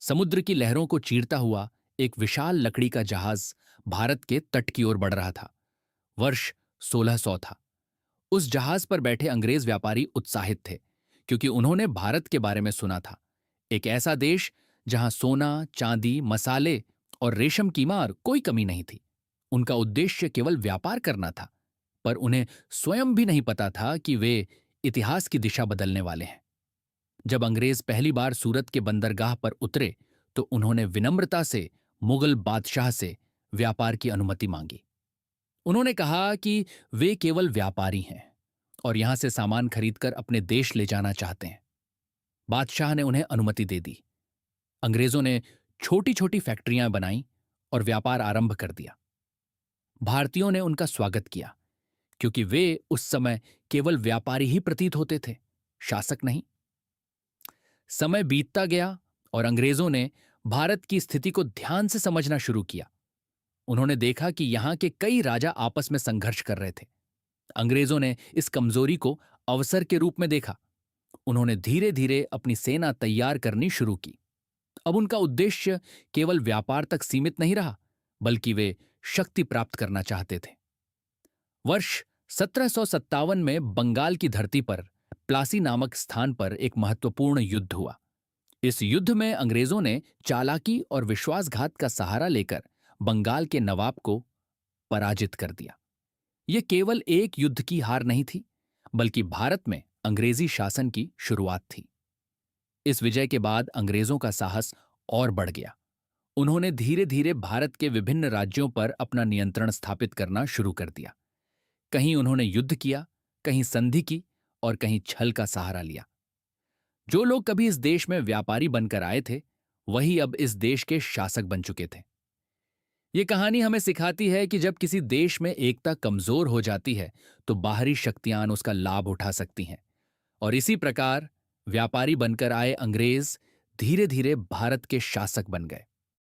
समुद्र की लहरों को चीरता हुआ एक विशाल लकड़ी का जहाज भारत के तट की ओर बढ़ रहा था। वर्ष 1600 था। उस जहाज पर बैठे अंग्रेज व्यापारी उत्साहित थे, क्योंकि उन्होंने भारत के बारे में सुना था। एक ऐसा देश जहां सोना, चांदी, मसाले और रेशम की मार कोई कमी नहीं थी। उनका उद्देश्य केवल व्यापार करना था, पर उन्हें स्वयं भी नहीं पता था कि वे इतिहास की दिशा बदलने वाले हैं। जब अंग्रेज पहली बार सूरत के बंदरगाह पर उतरे, तो उन्होंने विनम्रता से मुगल बादशाह से व्यापार की अनुमति मांगी। उन्होंने कहा कि वे केवल व्यापारी हैं और यहां से सामान खरीदकर अपने देश ले जाना चाहते हैं। बादशाह ने उन्हें अनुमति दे दी। अंग्रेजों ने छोटी छोटी फैक्ट्रियां बनाई और व्यापार आरंभ कर दिया। भारतीयों ने उनका स्वागत किया, क्योंकि वे उस समय केवल व्यापारी ही प्रतीत होते थे, शासक नहीं। समय बीतता गया और अंग्रेजों ने भारत की स्थिति को ध्यान से समझना शुरू किया। उन्होंने देखा कि यहां के कई राजा आपस में संघर्ष कर रहे थे। अंग्रेजों ने इस कमजोरी को अवसर के रूप में देखा। उन्होंने धीरे धीरे अपनी सेना तैयार करनी शुरू की। अब उनका उद्देश्य केवल व्यापार तक सीमित नहीं रहा, बल्कि वे शक्ति प्राप्त करना चाहते थे। वर्ष 1757 में बंगाल की धरती पर प्लासी नामक स्थान पर एक महत्वपूर्ण युद्ध हुआ। इस युद्ध में अंग्रेजों ने चालाकी और विश्वासघात का सहारा लेकर बंगाल के नवाब को पराजित कर दिया। यह केवल एक युद्ध की हार नहीं थी, बल्कि भारत में अंग्रेजी शासन की शुरुआत थी। इस विजय के बाद अंग्रेजों का साहस और बढ़ गया। उन्होंने धीरे धीरे भारत के विभिन्न राज्यों पर अपना नियंत्रण स्थापित करना शुरू कर दिया। कहीं उन्होंने युद्ध किया, कहीं संधि की और कहीं छल का सहारा लिया। जो लोग कभी इस देश में व्यापारी बनकर आए थे, वही अब इस देश के शासक बन चुके थे। ये कहानी हमें सिखाती है कि जब किसी देश में एकता कमजोर हो जाती है, तो बाहरी शक्तियां उसका लाभ उठा सकती हैं। और इसी प्रकार व्यापारी बनकर आए अंग्रेज धीरे धीरे भारत के शासक बन गए।